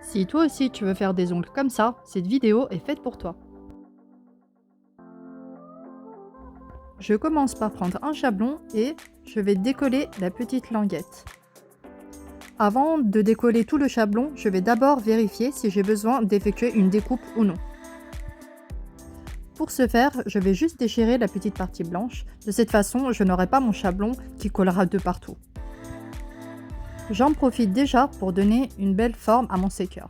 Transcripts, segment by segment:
Si toi aussi tu veux faire des ongles comme ça, cette vidéo est faite pour toi. Je commence par prendre un chablon et je vais décoller la petite languette. Avant de décoller tout le chablon, je vais d'abord vérifier si j'ai besoin d'effectuer une découpe ou non. Pour ce faire, je vais juste déchirer la petite partie blanche. De cette façon, je n'aurai pas mon chablon qui collera de partout. J'en profite déjà pour donner une belle forme à mon C-curve.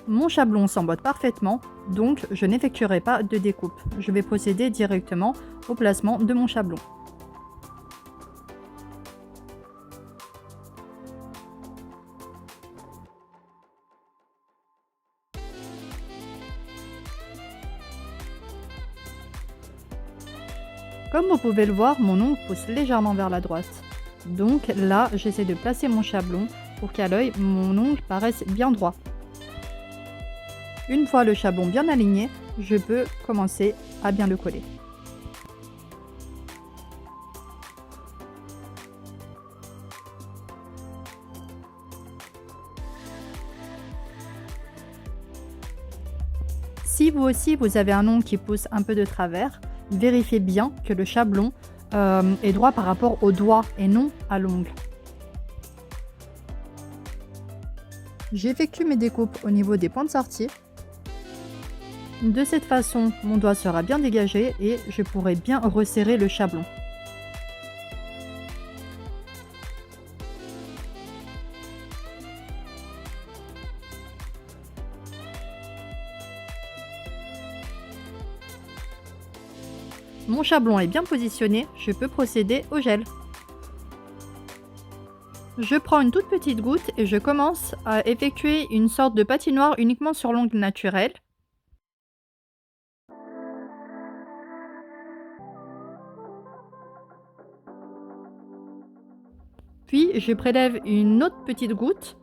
Mon chablon s'emboîte parfaitement, donc je n'effectuerai pas de découpe. Je vais procéder directement au placement de mon chablon. Comme vous pouvez le voir, mon ongle pousse légèrement vers la droite. Donc là, j'essaie de placer mon chablon pour qu'à l'œil, mon ongle paraisse bien droit. Une fois le chablon bien aligné, je peux commencer à bien le coller. Si vous aussi vous avez un ongle qui pousse un peu de travers, vérifiez bien que le chablon est droit par rapport au doigt et non à l'ongle. J'effectue mes découpes au niveau des points de sortie. De cette façon, mon doigt sera bien dégagé et je pourrai bien resserrer le chablon. Mon chablon est bien positionné, je peux procéder au gel. Je prends une toute petite goutte et je commence à effectuer une sorte de patinoire uniquement sur l'ongle naturel. Puis je prélève une autre petite goutte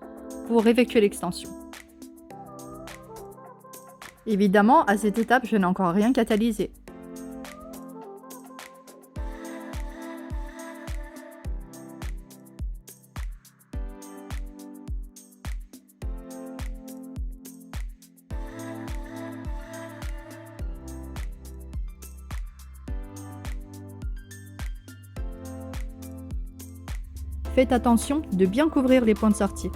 pour effectuer l'extension. Évidemment, à cette étape, je n'ai encore rien catalysé. Faites attention de bien couvrir les points de sortie.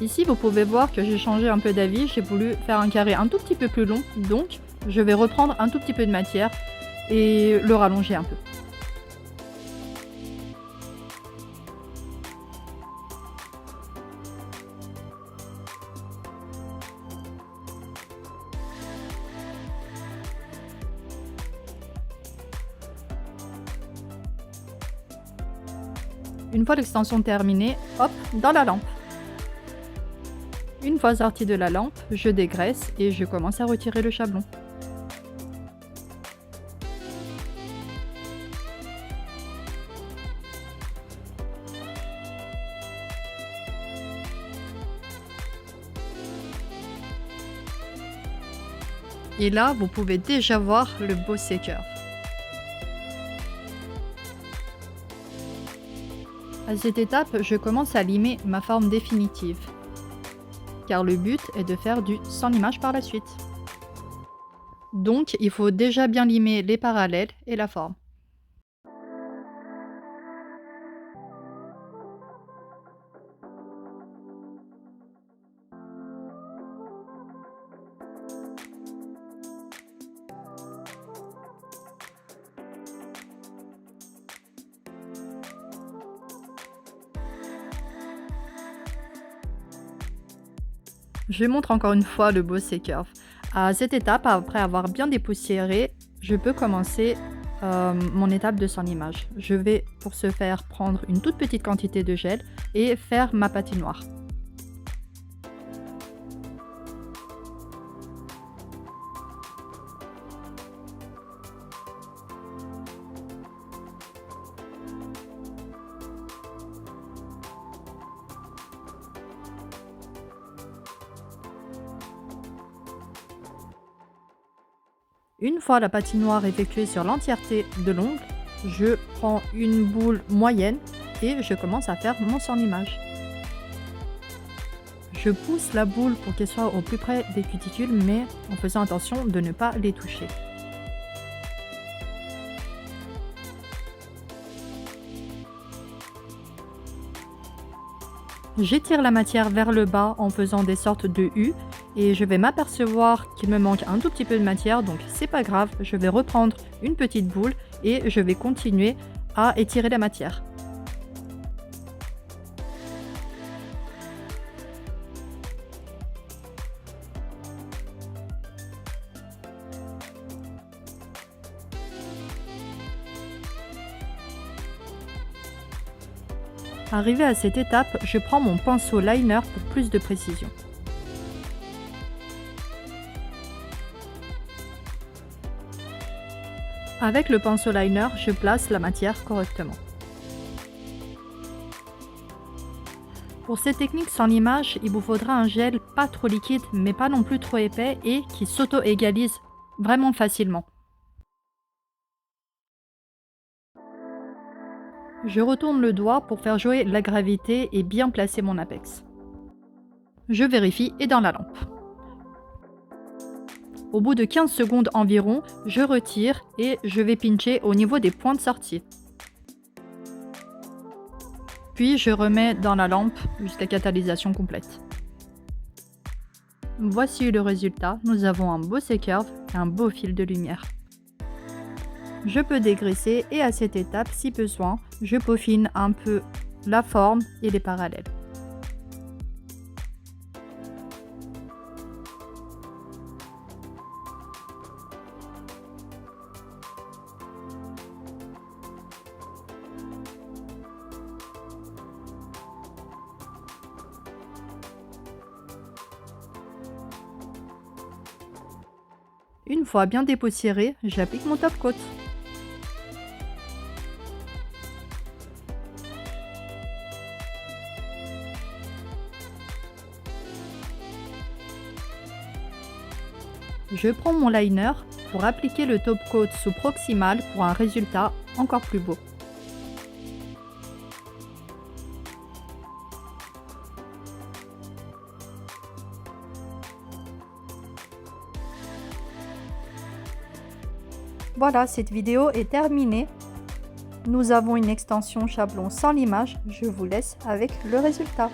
Ici, vous pouvez voir que j'ai changé un peu d'avis, j'ai voulu faire un carré un tout petit peu plus long, donc je vais reprendre un tout petit peu de matière et le rallonger un peu. Une fois l'extension terminée, hop, dans la lampe. Une fois sorti de la lampe, je dégraisse et je commence à retirer le chablon. Et là, vous pouvez déjà voir le beau C-curve. À cette étape, je commence à limer ma forme définitive, car le but est de faire du sans limage par la suite. Donc, il faut déjà bien limer les parallèles et la forme. Je montre encore une fois le beau C-curve. À cette étape, après avoir bien dépoussiéré, je peux commencer mon étape de surlimage. Je vais pour ce faire prendre une toute petite quantité de gel et faire ma patinoire. Une fois la patinoire effectuée sur l'entièreté de l'ongle, je prends une boule moyenne et je commence à faire mon surlimage. Je pousse la boule pour qu'elle soit au plus près des cuticules, mais en faisant attention de ne pas les toucher. J'étire la matière vers le bas en faisant des sortes de U et je vais m'apercevoir qu'il me manque un tout petit peu de matière, donc c'est pas grave, je vais reprendre une petite boule et je vais continuer à étirer la matière. Arrivé à cette étape, je prends mon pinceau liner pour plus de précision. Avec le pinceau liner, je place la matière correctement. Pour cette technique sans limage, il vous faudra un gel pas trop liquide mais pas non plus trop épais et qui s'auto-égalise vraiment facilement. Je retourne le doigt pour faire jouer la gravité et bien placer mon apex. Je vérifie et dans la lampe. Au bout de 15 secondes environ, je retire et je vais pincher au niveau des points de sortie. Puis je remets dans la lampe jusqu'à catalysation complète. Voici le résultat, nous avons un beau C-curve et un beau fil de lumière. Je peux dégraisser et à cette étape, si besoin, je peaufine un peu la forme et les parallèles. Une fois bien dépoussiéré, j'applique mon top coat. Je prends mon liner pour appliquer le top coat sous proximal pour un résultat encore plus beau. Voilà, cette vidéo est terminée. Nous avons une extension Chablon sans limage. Je vous laisse avec le résultat.